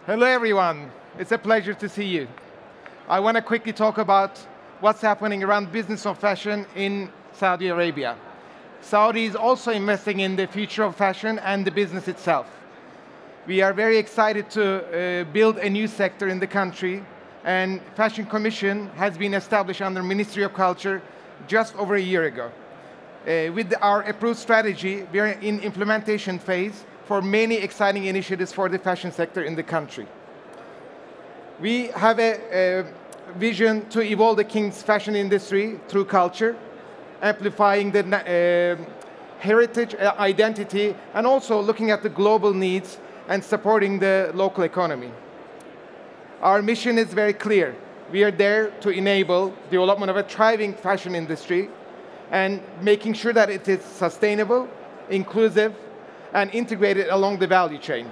Hello, everyone. It's a pleasure to see you. I want to quickly talk about what's happening around business of fashion in Saudi Arabia. Saudi is also investing in the future of fashion and the business itself. We are very excited to build a new sector in the country, and Fashion Commission has been established under Ministry of Culture just over a year ago. With our approved strategy, we are in implementation phase for many exciting initiatives for the fashion sector in the country. We have a vision to evolve the King's fashion industry through culture, amplifying the heritage, identity, and also looking at the global needs and supporting the local economy. Our mission is very clear. We are there to enable development of a thriving fashion industry and making sure that it is sustainable, inclusive, and integrated along the value chain.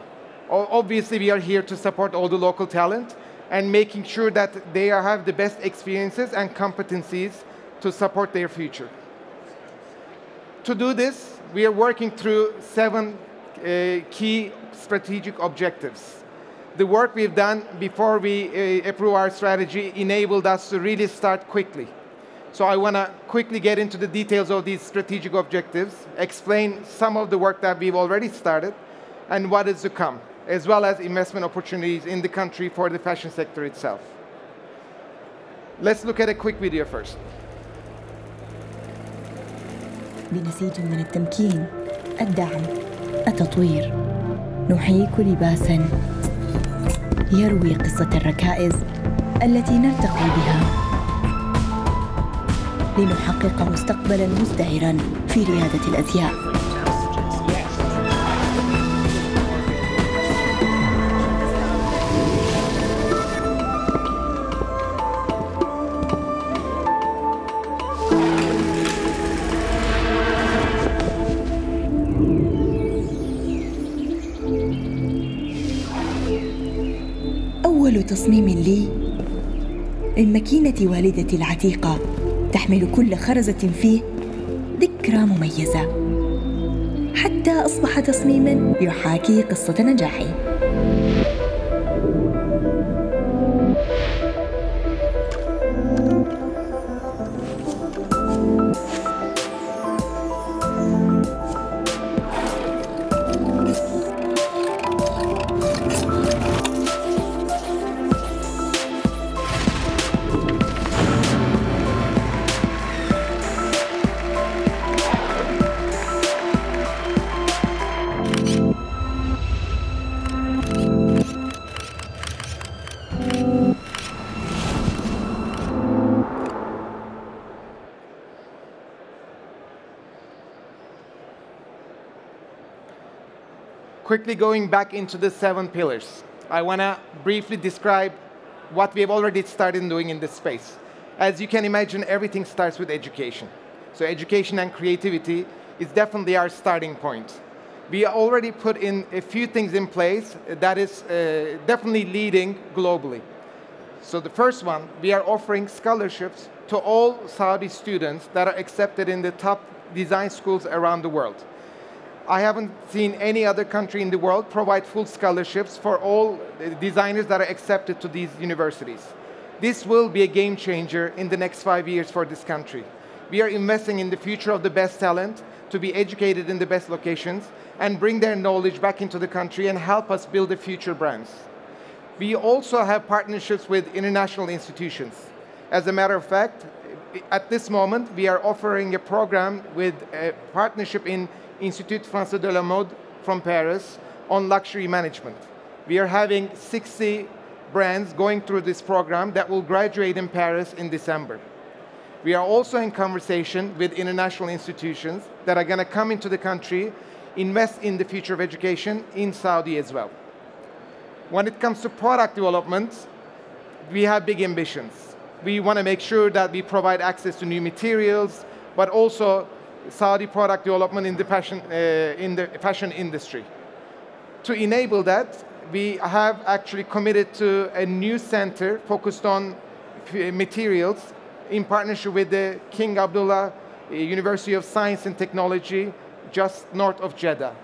Obviously, we are here to support all the local talent and making sure that they have the best experiences and competencies to support their future. To do this, we are working through 7 key strategic objectives. The work we've done before we approve our strategy enabled us to really start quickly. So I want to quickly get into the details of these strategic objectives, explain some of the work that we've already started, and what is to come, as well as investment opportunities in the country for the fashion sector itself. Let's look at a quick video first. بنسيج من التمكين، الدعم، التطوير، نحيك لباساً يروي قصة الركائز التي نرتقي بها لنحقق مستقبلاً مزدهراً في ريادة الأزياء. أول تصميم لي من ماكينة والدتي العتيقة تحمل كل خرزة فيه ذكرى مميزة، حتى أصبح تصميماً يحاكي قصة نجاحي. Quickly going back into the 7 pillars, I want to briefly describe what we have already started doing in this space. As you can imagine, everything starts with education. So education and creativity is definitely our starting point. We already put in a few things in place that is definitely leading globally. So the first one, we are offering scholarships to all Saudi students that are accepted in the top design schools around the world. I haven't seen any other country in the world provide full scholarships for all designers that are accepted to these universities. This will be a game changer in the next 5 years for this country. We are investing in the future of the best talent to be educated in the best locations and bring their knowledge back into the country and help us build the future brands. We also have partnerships with international institutions. As a matter of fact, at this moment, we are offering a program with a partnership in Institut Français de la Mode from Paris on luxury management. We are having 60 brands going through this program that will graduate in Paris in December. We are also in conversation with international institutions that are going to come into the country, invest in the future of education in Saudi as well. When it comes to product development, we have big ambitions. We want to make sure that we provide access to new materials, but also Saudi product development in the fashion industry. To enable that, we have actually committed to a new center focused on materials in partnership with the King Abdullah University of Science and Technology just north of Jeddah.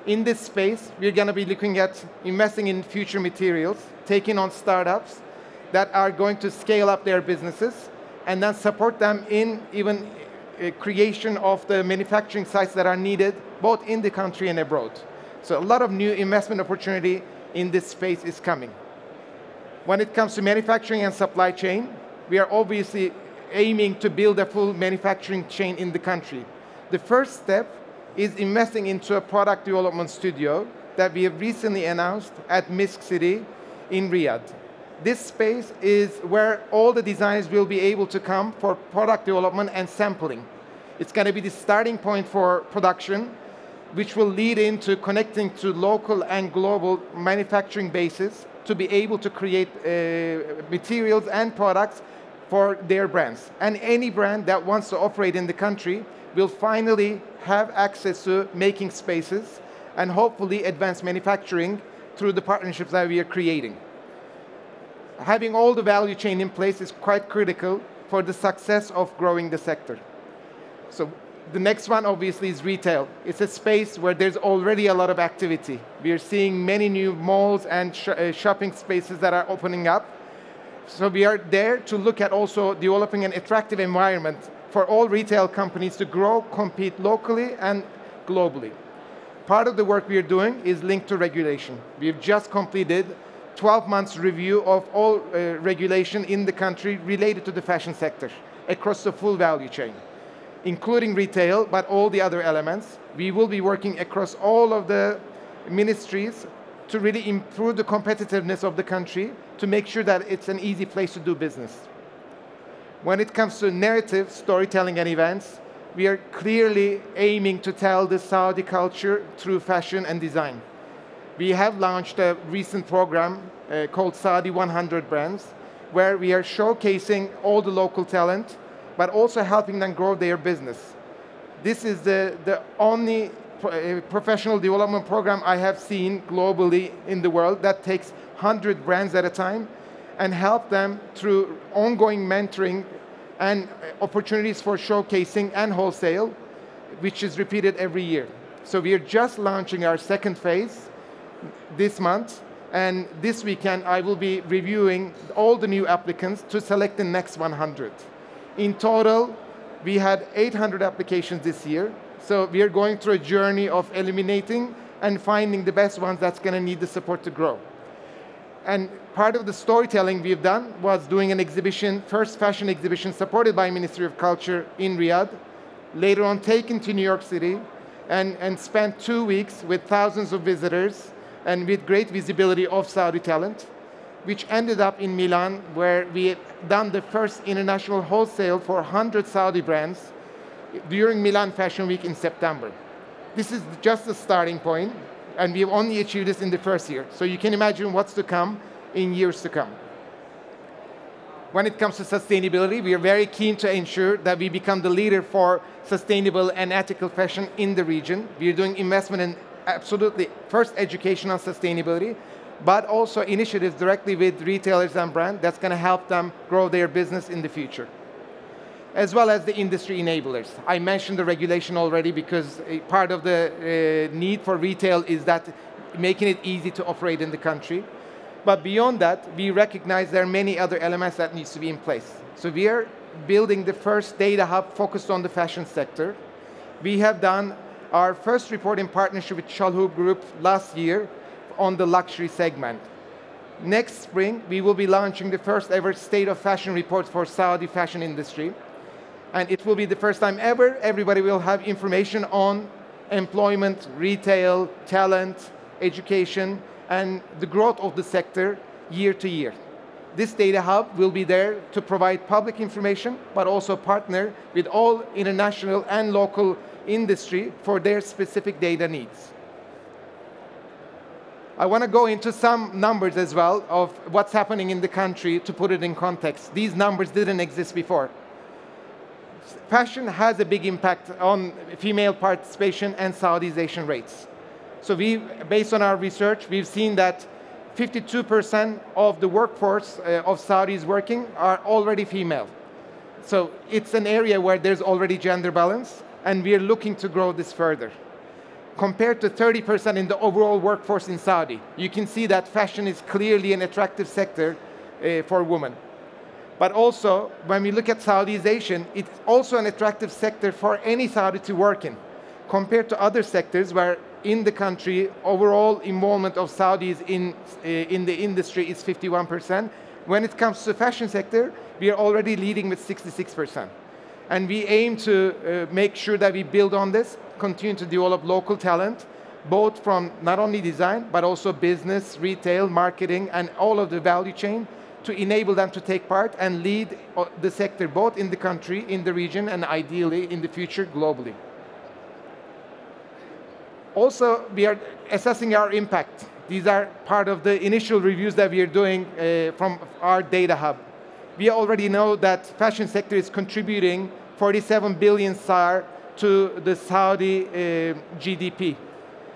In this space, we're going to be looking at investing in future materials, taking on startups that are going to scale up their businesses, and then support them in even creation of the manufacturing sites that are needed, both in the country and abroad. So a lot of new investment opportunity in this space is coming. When it comes to manufacturing and supply chain, we are obviously aiming to build a full manufacturing chain in the country. The first step is investing into a product development studio that we have recently announced at Misk City in Riyadh. This space is where all the designers will be able to come for product development and sampling. It's going to be the starting point for production, which will lead into connecting to local and global manufacturing bases to be able to create materials and products for their brands. And any brand that wants to operate in the country will finally have access to making spaces and hopefully advanced manufacturing through the partnerships that we are creating. Having all the value chain in place is quite critical for the success of growing the sector. So the next one obviously is retail. It's a space where there's already a lot of activity. We are seeing many new malls and shopping spaces that are opening up. So we are there to look at also developing an attractive environment for all retail companies to grow, compete locally and globally. Part of the work we are doing is linked to regulation. We've just completed 12 months review of all regulation in the country related to the fashion sector across the full value chain, including retail, but all the other elements. We will be working across all of the ministries to really improve the competitiveness of the country to make sure that it's an easy place to do business. When it comes to narrative, storytelling, and events, we are clearly aiming to tell the Saudi culture through fashion and design. We have launched a recent program called Saudi 100 Brands, where we are showcasing all the local talent, but also helping them grow their business. This is the only professional development program I have seen globally in the world that takes 100 brands at a time and help them through ongoing mentoring and opportunities for showcasing and wholesale, which is repeated every year. So we are just launching our second phase this month, and this weekend I will be reviewing all the new applicants to select the next 100. In total, we had 800 applications this year, so we are going through a journey of eliminating and finding the best ones that's going to need the support to grow. And part of the storytelling we've done was doing an exhibition, first fashion exhibition supported by Ministry of Culture in Riyadh, later on taken to New York City, and spent 2 weeks with thousands of visitors and with great visibility of Saudi talent, which ended up in Milan, where we had done the first international wholesale for 100 Saudi brands during Milan Fashion Week in September. This is just the starting point, and we've only achieved this in the first year. So you can imagine what's to come in years to come. When it comes to sustainability, we are very keen to ensure that we become the leader for sustainable and ethical fashion in the region. We are doing investment in absolutely first education on sustainability, but also initiatives directly with retailers and brands that's going to help them grow their business in the future, as well as the industry enablers. I mentioned the regulation already because part of the need for retail is that making it easy to operate in the country. But beyond that, we recognize there are many other elements that needs to be in place. So we are building the first data hub focused on the fashion sector. We have done our first report in partnership with Shalhoub Group last year on the luxury segment. Next spring, we will be launching the first ever State of Fashion report for Saudi fashion industry. And it will be the first time ever everybody will have information on employment, retail, talent, education, and the growth of the sector year to year. This data hub will be there to provide public information, but also partner with all international and local industry for their specific data needs. I want to go into some numbers as well of what's happening in the country to put it in context. These numbers didn't exist before. Fashion has a big impact on female participation and Saudization rates. So based on our research, we've seen that 52% of the workforce of Saudis working are already female. So it's an area where there's already gender balance, and we are looking to grow this further. compared to 30% in the overall workforce in Saudi. You can see that fashion is clearly an attractive sector for women. But also, when we look at Saudization, it's also an attractive sector for any Saudi to work in, compared to other sectors where in the country, overall involvement of Saudis in the industry is 51%. When it comes to the fashion sector, we are already leading with 66%. And we aim to make sure that we build on this, continue to develop local talent, both from not only design, but also business, retail, marketing, and all of the value chain, to enable them to take part and lead the sector both in the country, in the region, and ideally in the future globally. Also, we are assessing our impact. These are part of the initial reviews that we are doing from our data hub. We already know that fashion sector is contributing 47 billion SAR to the Saudi GDP.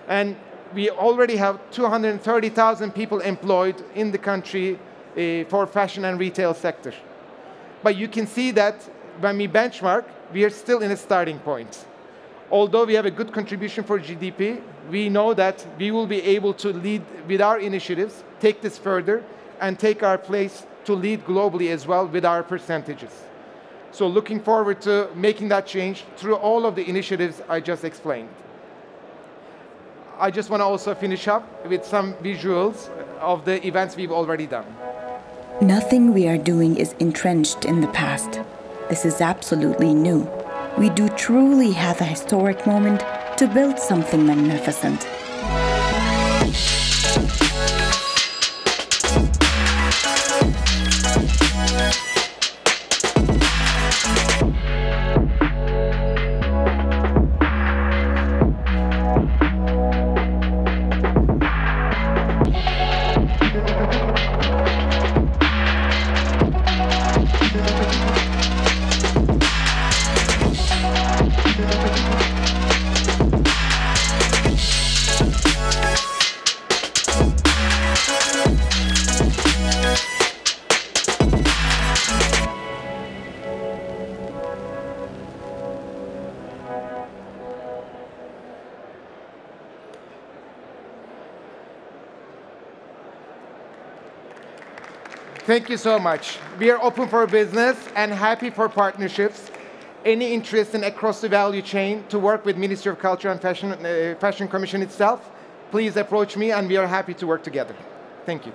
And we already have 230,000 people employed in the country for fashion and retail sector. But you can see that when we benchmark, we are still in a starting point. Although we have a good contribution for GDP, we know that we will be able to lead with our initiatives, take this further, and take our place to lead globally as well with our percentages. So looking forward to making that change through all of the initiatives I just explained. I just want to also finish up with some visuals of the events we've already done. Nothing we are doing is entrenched in the past. This is absolutely new. We do truly have a historic moment to build something magnificent. Thank you so much. We are open for business and happy for partnerships. Any interest in across the value chain to work with Ministry of Culture and Fashion Commission itself, please approach me and we are happy to work together. Thank you.